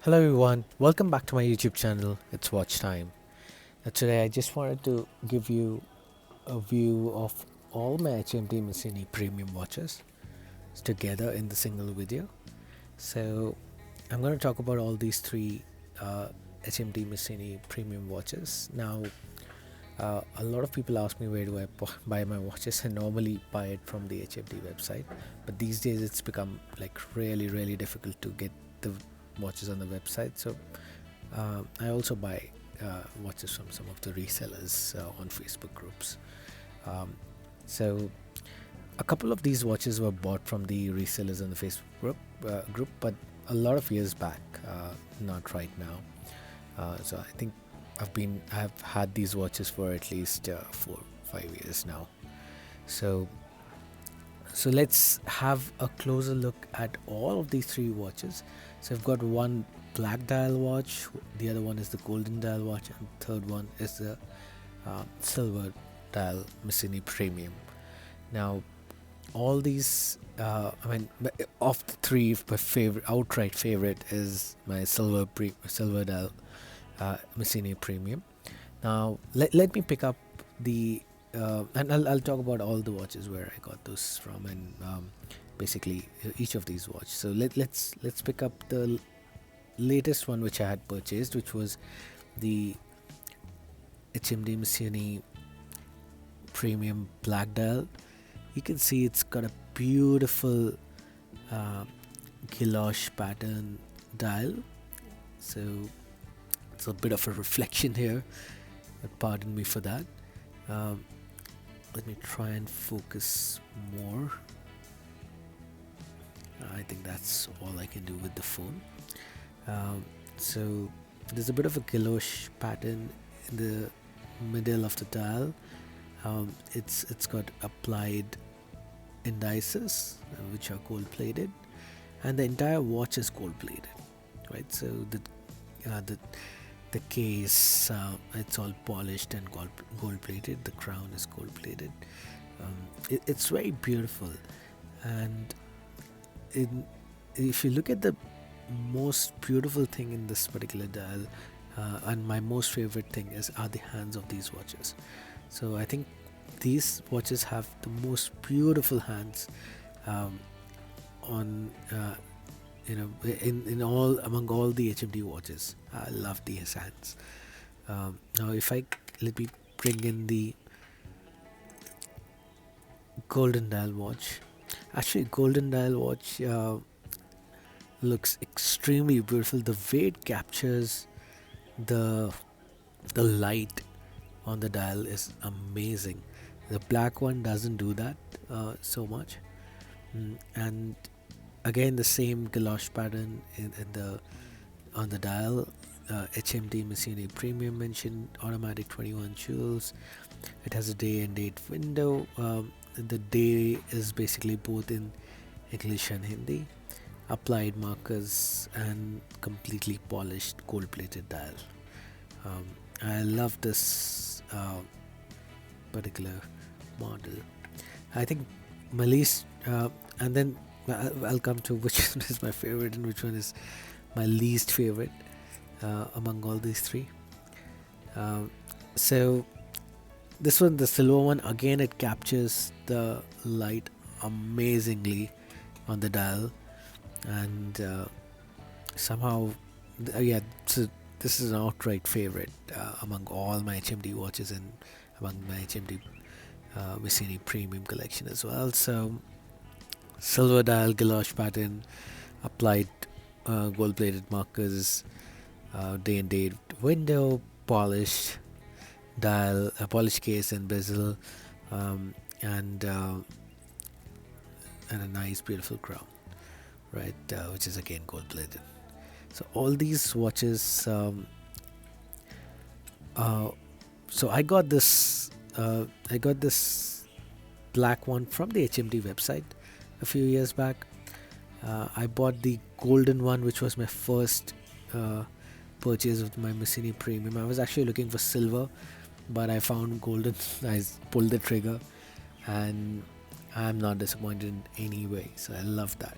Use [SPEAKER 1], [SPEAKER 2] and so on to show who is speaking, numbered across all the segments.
[SPEAKER 1] Hello everyone, welcome back to my YouTube channel. It's watch time. Today I just wanted to give you a view of all my HMT Misuni premium watches together in the single video. So I'm going to talk about all these three HMT Misuni premium watches. Now, a lot of people ask me where do I buy my watches. I normally buy it from the HMT website, but these days it's become like really difficult to get the watches on the website. So I also buy watches from some of the resellers on Facebook groups. Um, so a couple of these watches were bought from the resellers on the Facebook group, but a lot of years back, not right now. So I think I've had these watches for at least 4-5 years now. So let's have a closer look at all of these three watches. So I've got one black dial watch, the other one is the golden dial watch, and the third one is the silver dial Misuni Premium. Now, all these, of the three, my outright favorite is my silver dial Misuni Premium. Now, let me pick up the and I'll talk about all the watches where I got those from, and basically each of these watches. So let's pick up the latest one which I had purchased, which was the HMT Misuni Premium Black Dial. You can see it's got a beautiful gouache pattern dial. So it's a bit of a reflection here, but pardon me for that. Let me try and focus more. I think that's all I can do with the phone. So there's a bit of a gouache pattern in the middle of the dial. It's got applied indices which are gold plated, and the entire watch is gold plated, right? So the case, it's all polished and gold plated. The crown is gold plated. It's very beautiful, and if you look at the most beautiful thing in this particular dial, and my most favorite thing are the hands of these watches. So I think these watches have the most beautiful hands on in all among all the HMT watches. I love these hands. Now, let me bring in the golden dial watch. Actually, golden dial watch looks extremely beautiful. The way it captures the light on the dial is amazing. The black one doesn't do that so much. And again, the same gouache pattern in the on the dial. HMT Misuni Premium mentioned automatic 21 jewels. It has a day and date window. The day is basically both in English and Hindi. Applied markers and completely polished gold-plated dial. I love this particular model. I think my least, and then I'll come to which one is my favorite and which one is my least favorite among all these three. So this one, the silver one, again it captures the light amazingly on the dial, and somehow, so this is an outright favorite among all my HMT watches and among my HMT Misuni Premium collection as well. So silver dial, gouache pattern, applied gold-plated markers, day and date window, polished dial, a polished case and bezel, and a nice, beautiful crown, right? Which is again gold-plated. So all these watches. So I got this. I got this black one from the HMT website a few years back. I bought the golden one, which was my first purchase of my Misuni Premium. I was actually looking for silver, but I found golden. I pulled the trigger, and I'm not disappointed in any way. So I love that.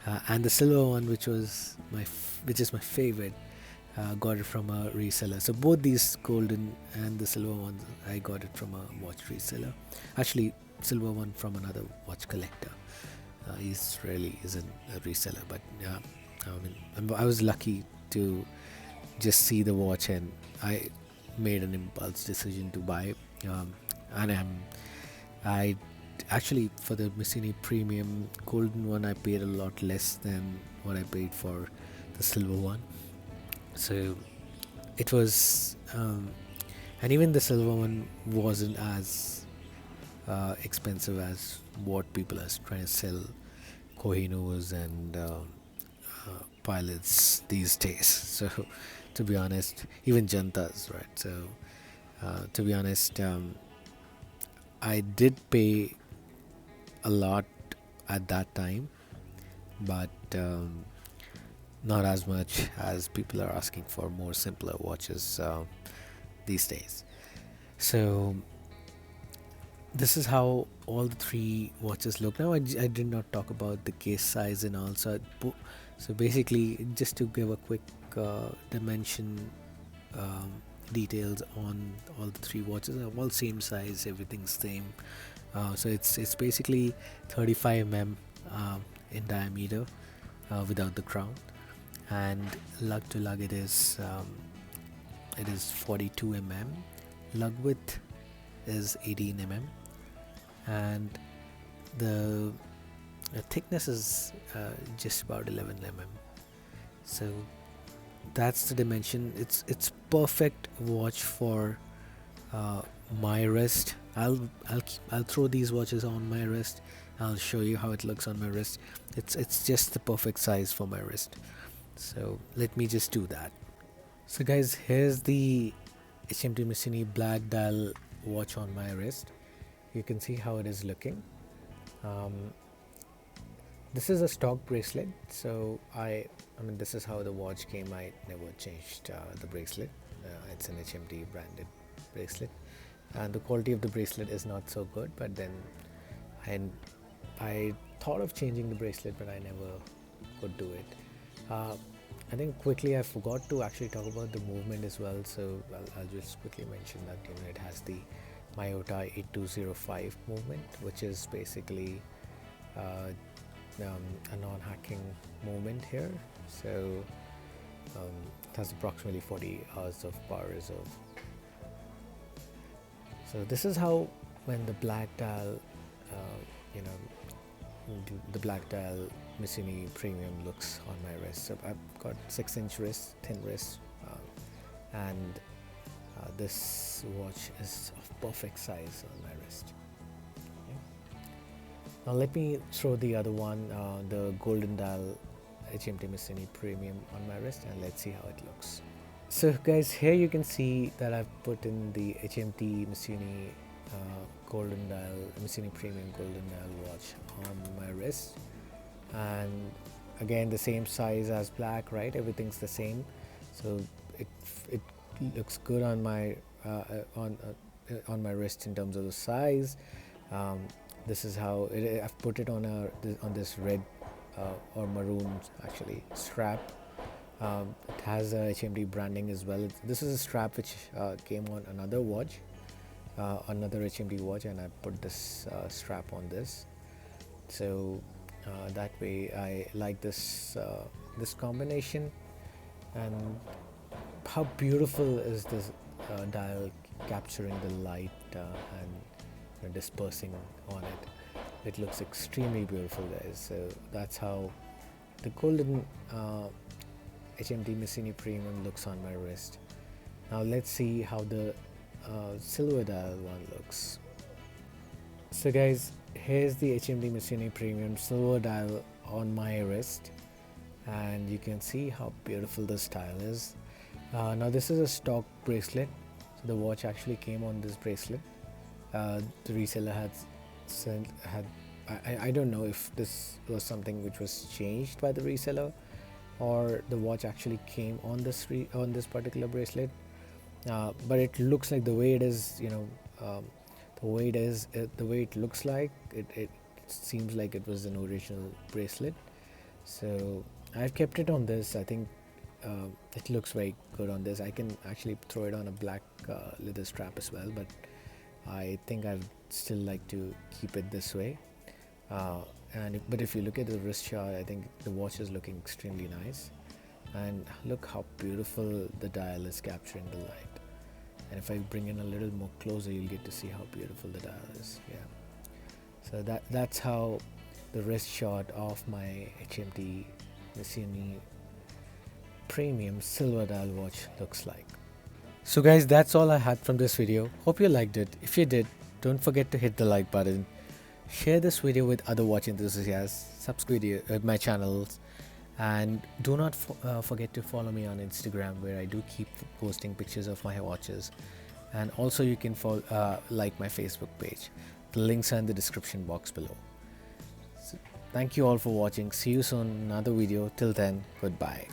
[SPEAKER 1] and the silver one, which is my favorite, got it from a reseller. So both these golden and the silver ones, I got it from a watch reseller. Actually, silver one from another watch collector. He's really isn't a reseller, but yeah, I was lucky to just see the watch, and I made an impulse decision to buy. Um, and I actually, for the Misuni Premium golden one, I paid a lot less than what I paid for the silver one. So it was, and even the silver one wasn't as expensive as what people are trying to sell Kohinoors and pilots these days. So, to be honest, even Jantas, right? So, to be honest, I did pay a lot at that time, but not as much as people are asking for more simpler watches these days. So, this is how all the three watches look. Now, I did not talk about the case size and all. So basically, just to give a quick dimension um, details on all the three watches, are all same size, everything's same. So it's basically 35 in diameter without the crown, and lug to lug it is 42 Lug width is 18 and the thickness is just about 11 So that's the dimension. It's perfect watch for my wrist. I'll throw these watches on my wrist. I'll show you how it looks on my wrist. It's just the perfect size for my wrist. So let me just do that. So guys, here's the HMT Misuni black dial watch on my wrist. You can see how it is looking. Um, this is a stock bracelet, so I mean this is how the watch came. I never changed the bracelet. It's an HMT branded bracelet, and the quality of the bracelet is not so good. But then I I thought of changing the bracelet, but I never could do it. I think quickly I forgot to actually talk about the movement as well, so I'll just quickly mention that it has the Myota 8205 movement, which is basically uh, a non-hacking movement here. So it has approximately 40 hours of power reserve. So this is how when the black dial, you know, the black dial Misuni Premium looks on my wrist. So I've got 6-inch wrist, thin wrist, and this watch is of perfect size on my wrist. Okay. Now let me throw the other one, the golden dial HMT Misuni Premium on my wrist, and let's see how it looks. So guys, here you can see that I've put in the HMT Misuni golden dial, Misuni Premium golden dial watch on my wrist, and again the same size as black, right? Everything's the same, so it looks good on my on my wrist in terms of the size. This is how I've put it on on this red or maroon actually strap. It has a HMD branding as well. This is a strap which came on another watch, another HMD watch, and I put this strap on this. So that way I like this this combination. And how beautiful is this dial capturing the light and dispersing on it. It looks extremely beautiful, guys. So that's how the golden HMT Misuni Premium looks on my wrist. Now let's see how the silver dial one looks. So guys, here's the HMT Misuni Premium silver dial on my wrist, and you can see how beautiful this dial is. Now this is a stock bracelet, so the watch actually came on this bracelet. The reseller had I don't know if this was something which was changed by the reseller, or the watch actually came on on this particular bracelet. But it looks like the way it is, the way it is, the way it looks like it seems like it was an original bracelet. So I've kept it on this. I think it looks very good on this. I can actually throw it on a black leather strap as well, but I think I'd still like to keep it this way. But if you look at the wrist shot, I think the watch is looking extremely nice. And look how beautiful the dial is capturing the light. And if I bring in a little more closer, you'll get to see how beautiful the dial is. Yeah. So that's how the wrist shot of my HMT Misuni Premium silver dial watch looks like. So guys, that's all I had from this video. Hope you liked it. If you did, don't forget to hit the like button. Share this video with other watch enthusiasts. Subscribe to my channels. And do not forget to follow me on Instagram, where I do keep posting pictures of my watches. And also you can like my Facebook page. The links are in the description box below. So, thank you all for watching. See you soon in another video. Till then, goodbye.